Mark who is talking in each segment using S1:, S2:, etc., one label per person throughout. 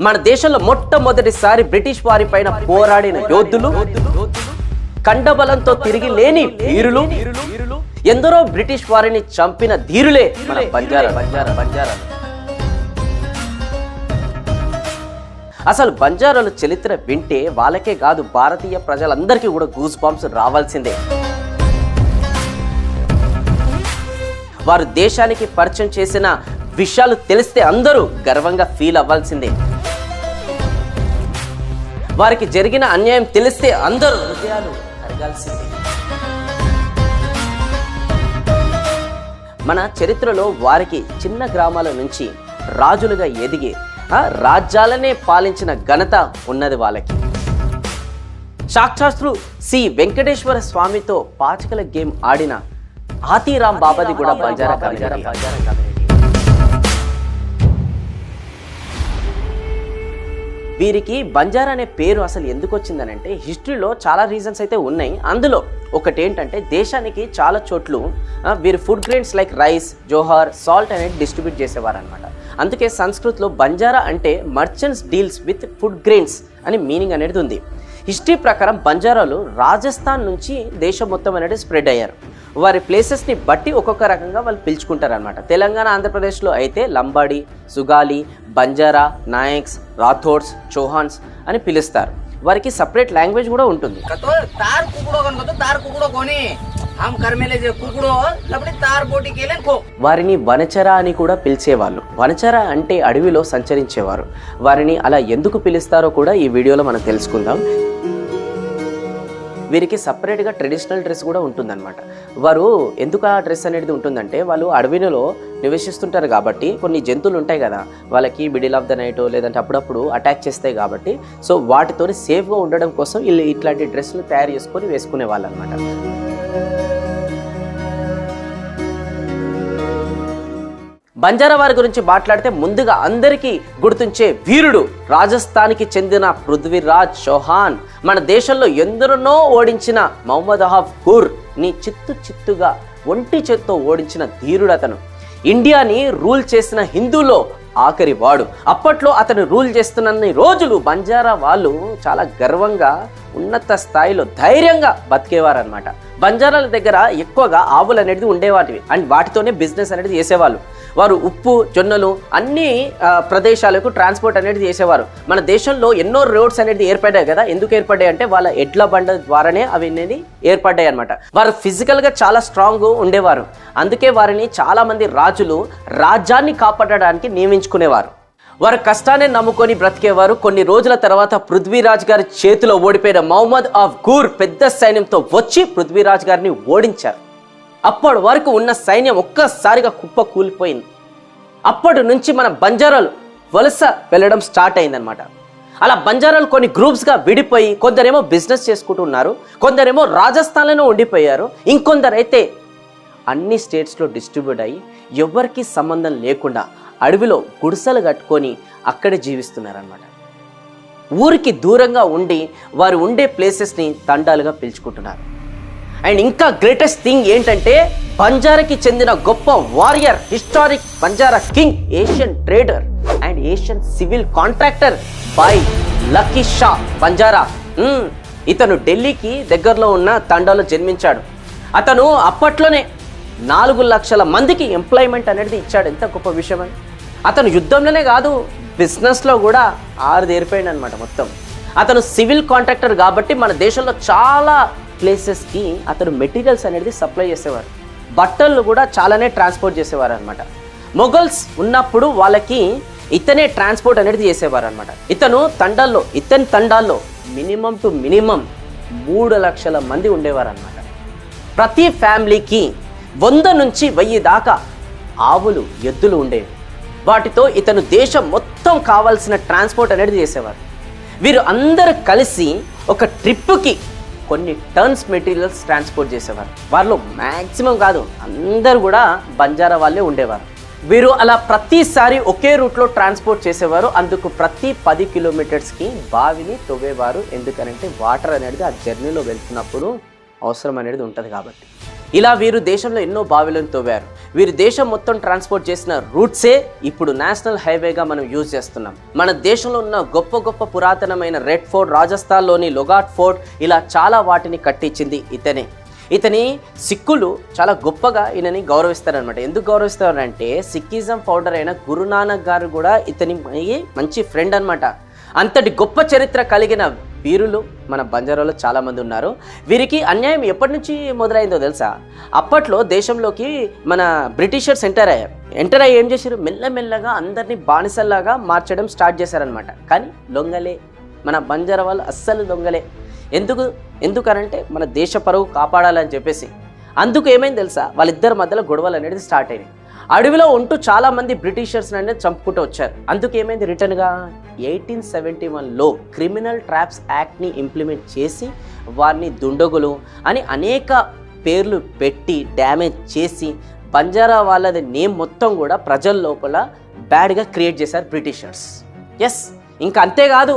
S1: మన దేశంలో మొట్టమొదటిసారి బ్రిటిష్ వారి పైన పోరాడిన యోధులు, కండబలంతో తిరిగి లేని వీరులు, ఎందరో బ్రిటిష్ వారిని చంపిన ధీరులే మన బంజారాలు. అసలు బంజారాల చరిత్ర వింటే వాళ్ళకే కాదు, భారతీయ ప్రజలందరికీ కూడా గూస్ బంప్స్ రావాల్సిందే. వారు దేశానికి పరిచయం చేసిన విషయాలు తెలిస్తే అందరూ గర్వంగా ఫీల్ అవ్వాల్సిందే. వారికి జరిగిన అన్యాయం తెలిస్తే అందరూ హృదయాలు కరగాల్సిందే. మన చరిత్రలో వారికి చిన్న గ్రామాల నుంచి రాజులుగా ఎదిగి రాజ్యాలనే పాలించిన ఘనత ఉన్నది వాళ్ళకి. సాక్షాత్తు సి వెంకటేశ్వర స్వామితో పాచికల గేమ్ ఆడిన ఆతిరామ్ బాబాది కూడా బంజారా కమ్యూనిటీ. వీరికి బంజారా అనే పేరు అసలు ఎందుకు వచ్చిందనంటే హిస్టరీలో చాలా రీజన్స్ అయితే ఉన్నాయి. అందులో ఒకటి ఏంటంటే దేశానికి చాలా చోట్లు వీరు ఫుడ్ గ్రెయిన్స్ లైక్ రైస్, జోహార్, సాల్ట్ అనేది డిస్ట్రిబ్యూట్ చేసేవారు అనమాట. అందుకే సంస్కృతిలో బంజారా అంటే merchants deals with food grains అని మీనింగ్ అనేది ఉంది. హిస్టరీ ప్రకారం బంజారాలు రాజస్థాన్ నుంచి దేశం మొత్తం అనేది స్ప్రెడ్ అయ్యారు. వారి ప్లేసెస్ని బట్టి ఒక్కొక్క రకంగా వాళ్ళు పిలుచుకుంటారు అనమాట. తెలంగాణ, ఆంధ్రప్రదేశ్లో అయితే లంబాడి, సుగాలి, బంజారా, నాయక్స్, రాథోడ్స్, చౌహాన్స్ అని పిలుస్తారు. వారికి సపరేట్ లాంగ్వేజ్ కూడా ఉంటుంది. వారిని వనచర అని కూడా పిలిచేవాళ్ళు. వనచర అంటే అడవిలో సంచరించేవారు. వారిని అలా ఎందుకు పిలుస్తారో కూడా ఈ వీడియోలో మనం తెలుసుకుందాం. వీరికి సపరేట్గా ట్రెడిషనల్ డ్రెస్ కూడా ఉంటుందన్నమాట. వారు ఎందుకు ఆ డ్రెస్ అనేది ఉంటుందంటే వాళ్ళు అడవిలో నివసిస్తుంటారు కాబట్టి కొన్ని జంతువులు ఉంటాయి కదా, వాళ్ళకి మిడిల్ ఆఫ్ ద నైట్ లేదంటే అప్పుడప్పుడు అటాక్ చేస్తాయి కాబట్టి సో వాటితో సేఫ్గా ఉండడం కోసం వీళ్ళు ఇట్లాంటి డ్రెస్సులు తయారు చేసుకొని వేసుకునే వాళ్ళు అనమాట. బంజారా వారి గురించి మాట్లాడితే ముందుగా అందరికీ గుర్తుంచే వీరుడు రాజస్థాన్కి చెందిన పృథ్వీరాజ్ చౌహాన్. మన దేశంలో ఎందరినో ఓడించిన మహమ్మద్ అహాబ్ గూర్ ని చిత్తుగా ఒంటి చేత్తో ఓడించిన ధీరుడు అతను. ఇండియాని రూల్ చేసిన హిందూలో ఆఖరి వాడు. అప్పట్లో అతను రూల్ చేస్తున్న రోజులు బంజారా వాళ్ళు చాలా గర్వంగా ఉన్నత స్థాయిలో ధైర్యంగా బతికేవారనమాట. బంజారాల దగ్గర ఎక్కువగా ఆవులు అనేది ఉండేవాటివి అండ్ వాటితోనే బిజినెస్ అనేది చేసేవాళ్ళు. వారు ఉప్పు, జొన్నలు అన్ని ప్రదేశాలకు ట్రాన్స్పోర్ట్ అనేది చేసేవారు. మన దేశంలో ఎన్నో రోడ్స్ అనేది ఏర్పడ్డాయి కదా. ఎందుకు ఏర్పడ్డాయి అంటే వాళ్ళ ఎడ్ల బండ ద్వారానే అవి అనేది ఏర్పడ్డాయి అనమాట. వారు ఫిజికల్గా చాలా స్ట్రాంగ్ ఉండేవారు. అందుకే వారిని చాలా మంది రాజులు రాజ్యాన్ని కాపాడడానికి నియమించుకునేవారు. వారు కష్టాన్ని నమ్ముకొని బ్రతికేవారు. కొన్ని రోజుల తర్వాత పృథ్వీరాజ్ గారి చేతిలో ఓడిపోయిన మహమ్మద్ అఫ్ గూర్ పెద్ద సైన్యంతో వచ్చి పృథ్వీరాజ్ గారిని ఓడించారు. అప్పటి వరకు ఉన్న సైన్యం ఒక్కసారిగా కుప్ప కూలిపోయింది. అప్పటి నుంచి మన బంజారాలు వలస వెళ్ళడం స్టార్ట్ అయిందనమాట. అలా బంజారాలు కొన్ని గ్రూప్స్గా విడిపోయి కొందరేమో బిజినెస్ చేసుకుంటున్నారు, కొందరేమో రాజస్థాన్లోనే ఉండిపోయారు, ఇంకొందరైతే అన్ని స్టేట్స్లో డిస్ట్రిబ్యూట్ అయ్యి ఎవరికి సంబంధం లేకుండా అడవిలో గుడిసెలు కట్టుకొని అక్కడే జీవిస్తున్నారనమాట. ఊరికి దూరంగా ఉండి వారు ఉండే ప్లేసెస్ని తండాలుగా పిలుచుకుంటున్నారు. అండ్ ఇంకా గ్రేటెస్ట్ థింగ్ ఏంటంటే బంజారాకి చెందిన గొప్ప warrior, historic Banjara king, Asian trader and Asian civil contractor by Lakhi Shah Banjara. ఇతను ఢిల్లీకి దగ్గరలో ఉన్న తండాలో జన్మించాడు. అతను అప్పట్లోనే 4 లక్షల మందికి ఎంప్లాయ్మెంట్ అనేది ఇచ్చాడు. ఎంత గొప్ప విషయం అని. అతను యుద్ధంలోనే కాదు బిజినెస్లో కూడా ఆరుదేరిపోయాడు అనమాట మొత్తం. అతను సివిల్ కాంట్రాక్టర్ కాబట్టి మన దేశంలో చాలా ప్లేసెస్కి అతను మెటీరియల్స్ అనేది సప్లై చేసేవారు. బట్టలు కూడా చాలానే ట్రాన్స్పోర్ట్ చేసేవారు అనమాట. మొఘల్స్ ఉన్నప్పుడు వాళ్ళకి ఇతనే ట్రాన్స్పోర్ట్ అనేది చేసేవారు అనమాట. ఇతని తండాల్లో మినిమం టు మినిమం 3 లక్షల మంది ఉండేవారు అనమాట. ప్రతి ఫ్యామిలీకి 100 నుంచి 1000 దాకా ఆవులు, ఎద్దులు ఉండేవి. వాటితో ఇతను దేశం మొత్తం కావాల్సిన ట్రాన్స్పోర్ట్ అనేది చేసేవారు. వీరు అందరూ కలిసి ఒక ట్రిప్కి కొన్ని టన్స్ మెటీరియల్స్ ట్రాన్స్పోర్ట్ చేసేవారు. వారిలో మ్యాక్సిమం కాదు అందరూ కూడా బంజారా వాళ్ళే ఉండేవారు. వీరు అలా ప్రతిసారి ఒకే రూట్లో ట్రాన్స్పోర్ట్ చేసేవారు. అందుకు ప్రతి 10 కిలోమీటర్స్కి బావిని తవ్వేవారు. ఎందుకనంటే వాటర్ అనేది ఆ జర్నీలో వెళ్తున్నప్పుడు అవసరం అనేది ఉంటుంది కాబట్టి. ఇలా వీరు దేశంలో ఎన్నో బావిలను తవ్వారు. వీరు దేశం మొత్తం ట్రాన్స్పోర్ట్ చేసిన రూట్సే ఇప్పుడు నేషనల్ హైవేగా మనం యూజ్ చేస్తున్నాం. మన దేశంలో ఉన్న గొప్ప గొప్ప పురాతనమైన రెడ్ ఫోర్ట్, రాజస్థాన్లోని లోగాట్ ఫోర్ట్, ఇలా చాలా వాటిని కట్టించింది ఇతనే. ఇతని సిక్కులు చాలా గొప్పగా ఈయనని గౌరవిస్తారనమాట. ఎందుకు గౌరవిస్తారంటే సిక్కిజం ఫౌండర్ అయిన గురునానక్ గారు కూడా ఇతని మంచి ఫ్రెండ్ అనమాట. అంతటి గొప్ప చరిత్ర కలిగిన వీరులు మన బంజారాలో చాలామంది ఉన్నారు. వీరికి అన్యాయం ఎప్పటి నుంచి మొదలైందో తెలుసా? అప్పట్లో దేశంలోకి మన బ్రిటిషర్స్ ఎంటర్ అయ్యి ఏం చేశారు? మెల్లమెల్లగా అందరినీ బానిసల్లాగా మార్చడం స్టార్ట్ చేశారనమాట. కానీ లొంగలే, మన బంజారా వాళ్ళు అస్సలు లొంగలే. ఎందుకనంటే మన దేశ పరువు కాపాడాలని చెప్పేసి. అందుకు ఏమైంది తెలుసా? వాళ్ళిద్దరి మధ్యలో గొడవలు అనేది స్టార్ట్ అయినాయి. అడవిలో ఉంటూ చాలామంది బ్రిటిషర్స్ అనేది చంపుకుంటూ వచ్చారు. అందుకు ఏమైంది? రిటర్న్గా 1871లో క్రిమినల్ ట్రాప్స్ యాక్ట్ని ఇంప్లిమెంట్ చేసి వారిని దుండగులు అని అనేక పేర్లు పెట్టి డ్యామేజ్ చేసి బంజారా వాళ్ళది నేమ్ మొత్తం కూడా ప్రజల లోపల బ్యాడ్గా క్రియేట్ చేశారు బ్రిటిషర్స్. ఎస్, ఇంకా అంతేకాదు,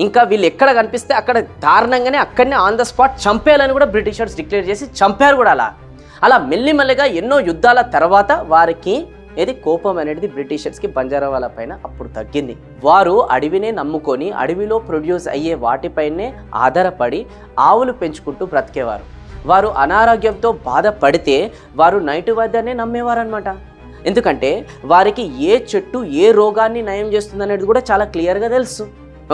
S1: ఇంకా వీళ్ళు ఎక్కడ కనిపిస్తే అక్కడ దారుణంగానే అక్కడనే ఆన్ ద స్పాట్ చంపేయాలని కూడా బ్రిటిషర్స్ డిక్లేర్ చేసి చంపారు కూడా. అలా మెల్లిమెల్లిగా ఎన్నో యుద్ధాల తర్వాత వారికి కోపం అనేది బ్రిటిషర్స్కి బంజారా వాళ్ళ పైన అప్పుడు తగ్గింది. వారు అడవినే నమ్ముకొని అడవిలో ప్రొడ్యూస్ అయ్యే వాటిపైనే ఆధారపడి ఆవులు పెంచుకుంటూ బ్రతికేవారు. వారు అనారోగ్యంతో బాధపడితే వారు నైటు వైద్యాన్ని నమ్మేవారు అనమాట. ఎందుకంటే వారికి ఏ చెట్టు ఏ రోగాన్ని నయం చేస్తుంది అనేది కూడా చాలా క్లియర్గా తెలుసు.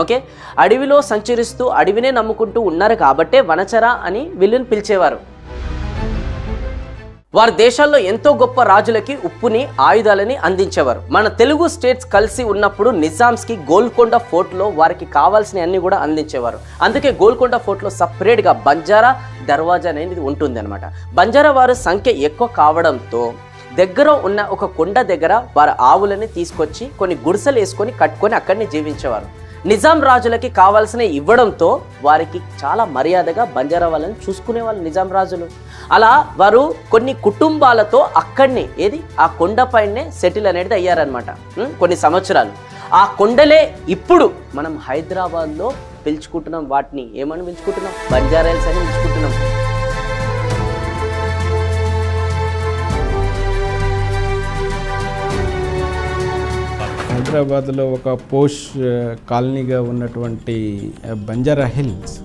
S1: ఓకే, అడవిలో సంచరిస్తూ అడవినే నమ్ముకుంటూ ఉన్నారు కాబట్టే వనచర అని వీళ్ళని పిలిచేవారు. వారి దేశాల్లో ఎంతో గొప్ప రాజులకి ఉప్పుని, ఆయుధాలని అందించేవారు. మన తెలుగు స్టేట్స్ కలిసి ఉన్నప్పుడు నిజామ్స్కి గోల్కొండ ఫోర్ట్లో వారికి కావాల్సిన అన్ని కూడా అందించేవారు. అందుకే గోల్కొండ ఫోర్ట్లో సపరేట్గా బంజారా దర్వాజా అనేది ఉంటుంది అనమాట. బంజారా వారి సంఖ్య ఎక్కువ కావడంతో దగ్గర ఉన్న ఒక కొండ దగ్గర వారి ఆవులని తీసుకొచ్చి కొన్ని గుడిసెలు వేసుకొని కట్టుకొని అక్కడిని జీవించేవారు. నిజాం రాజులకి కావాల్సిన ఇవ్వడంతో వారికి చాలా మర్యాదగా బంజారా వాళ్ళని చూసుకునే వాళ్ళు నిజాం రాజులు. అలా వారు కొన్ని కుటుంబాలతో అక్కడిని ఆ కొండపైనే సెటిల్ అనేది అయ్యారనమాట కొన్ని సంవత్సరాలు. ఆ కొండలే ఇప్పుడు మనం హైదరాబాద్లో పిలుచుకుంటున్నాం. వాటిని ఏమని పిలుచుకుంటున్నాం? బంజారా హిల్స్ అని పిలుచుకుంటున్నాం.
S2: హైదరాబాద్లో ఒక పోష్ కాలనీగా ఉన్నటువంటి బంజారా హిల్స్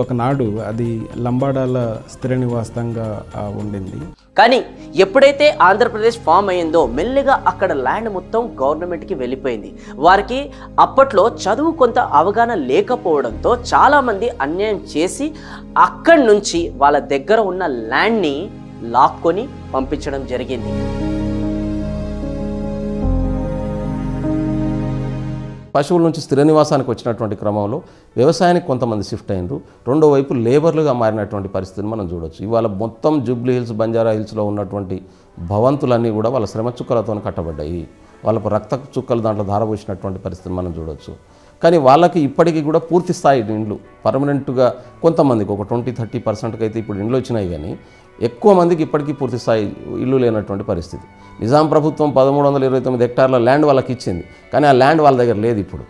S2: ఒకనాడు అది లంబాడాల స్థిర నివాసంగా ఉండింది.
S1: కానీ ఎప్పుడైతే ఆంధ్రప్రదేశ్ ఫామ్ అయ్యిందో మెల్లిగా అక్కడ ల్యాండ్ మొత్తం గవర్నమెంట్కి వెళ్ళిపోయింది. వారికి అప్పట్లో చదువు కొంత అవగాహన లేకపోవడంతో చాలామంది అన్యాయం చేసి అక్కడి నుంచి వాళ్ళ దగ్గర ఉన్న ల్యాండ్ని లాక్కొని పంపించడం జరిగింది.
S3: పశువుల నుంచి స్థిర నివాసానికి వచ్చినటువంటి క్రమంలో వ్యవసాయానికి కొంతమంది షిఫ్ట్ అయినరు. రెండో వైపు లేబర్లుగా మారినటువంటి పరిస్థితిని మనం చూడవచ్చు. ఇవాళ మొత్తం జూబ్లీ హిల్స్, బంజారా హిల్స్లో ఉన్నటువంటి భవంతులన్నీ కూడా వాళ్ళ శ్రమ చుక్కలతో కట్టబడ్డాయి. వాళ్ళకు రక్త చుక్కలు దాంట్లో ధారపోసినటువంటి పరిస్థితిని మనం చూడవచ్చు. కానీ వాళ్ళకి ఇప్పటికీ కూడా పూర్తి స్థాయి ఇండ్లు పర్మనెంట్గా కొంతమందికి ఒక 20-30% అయితే ఇప్పుడు ఇండ్లు వచ్చినాయి. కానీ ఎక్కువ మందికి ఇప్పటికీ పూర్తి స్థాయి ఇల్లు లేనటువంటి పరిస్థితి. నిజాం ప్రభుత్వం 1329 హెక్టార్ల ల్యాండ్ వాళ్ళకి ఇచ్చింది, కానీ ఆ ల్యాండ్ వాళ్ళ దగ్గర లేదు ఇప్పుడు.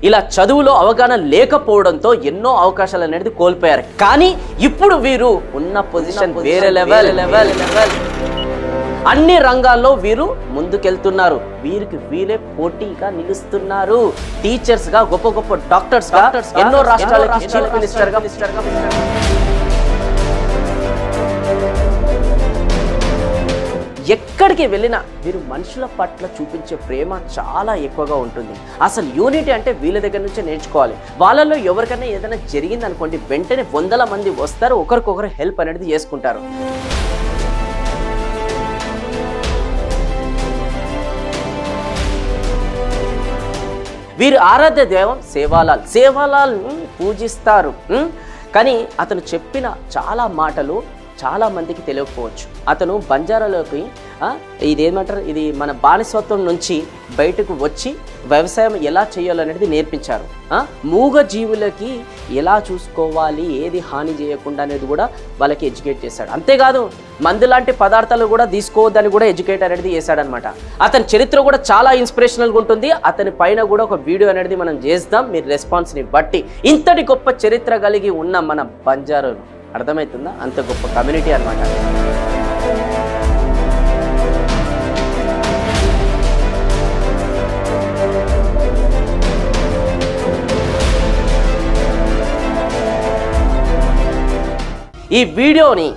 S1: ఇలా చదువులో అవగాహన లేకపోవడంతో ఎన్నో అవకాశాలు అనేది కోల్పోయారు. కానీ ఇప్పుడు వీరు ఉన్న పొజిషన్ వేరే లెవెల్. అన్ని రంగాల్లో వీరు ముందుకెళ్తున్నారు. వీరికి వీరే పోటీగా నిలుస్తున్నారు. టీచర్స్ గా, గొప్ప గొప్ప డాక్టర్స్ గా, ఎన్నో రాష్ట్రాలకి చీఫ్ మినిస్టర్ గా. ఎక్కడికి వెళ్ళినా వీరు మనుషుల పట్ల చూపించే ప్రేమ చాలా ఎక్కువగా ఉంటుంది. అసలు యూనిటీ అంటే వీళ్ళ దగ్గర నుంచే నేర్చుకోవాలి. వాళ్ళల్లో ఎవరికైనా ఏదైనా జరిగింది అనుకోండి, వెంటనే 100 మంది వస్తారు, ఒకరికొకరు హెల్ప్ అనేది చేసుకుంటారు. వీరు ఆరాధ్య దైవం సేవాలాల్ పూజిస్తారు. కానీ అతను చెప్పిన చాలా మాటలు చాలా మందికి తెలియకపోవచ్చు. అతను బంజారాలోకి ఇది మన బానిసత్వం నుంచి బయటకు వచ్చి వ్యవసాయం ఎలా చేయాలనేది నేర్పించారు. మూగ జీవులకి ఎలా చూసుకోవాలి, ఏది హాని చేయకుండా అనేది కూడా వాళ్ళకి ఎడ్యుకేట్ చేశాడు. అంతేకాదు మందు లాంటి పదార్థాలు కూడా తీసుకోవద్దని కూడా ఎడ్యుకేట్ అనేది చేశాడనమాట. అతని చరిత్ర కూడా చాలా ఇన్స్పిరేషనల్గా ఉంటుంది. అతని పైన కూడా ఒక వీడియో అనేది మనం చేద్దాం, మీరు రెస్పాన్స్ని బట్టి. ఇంతటి గొప్ప చరిత్ర కలిగి ఉన్న మన బంజారాలు అర్థమవుతుందా? అంత గొప్ప కమ్యూనిటీ అన్నమాట. ఈ వీడియోని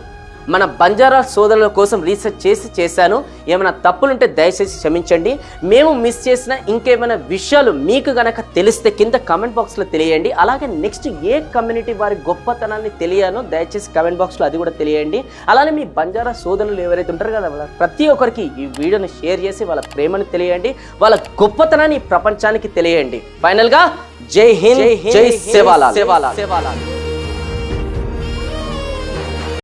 S1: మన బంజారా సోదరుల కోసం రీసెర్చ్ చేశాను. ఏమైనా తప్పులుంటే దయచేసి క్షమించండి. మేము మిస్ చేసిన ఇంకేమైనా విషయాలు మీకు గనక తెలిస్తే కింద కమెంట్ బాక్స్లో తెలియండి. అలాగే నెక్స్ట్ ఏ కమ్యూనిటీ వారి గొప్పతనాన్ని తెలియానో దయచేసి కమెంట్ బాక్స్లో అది కూడా తెలియండి. అలానే మీ బంజారా సోదరులు ఎవరైతే ఉంటారో కదా, ప్రతి ఒక్కరికి ఈ వీడియోని షేర్ చేసి వాళ్ళ ప్రేమని తెలియండి, వాళ్ళ గొప్పతనాన్ని ప్రపంచానికి తెలియండి. ఫైనల్గా జై హింద్, జై సేవాలాల్.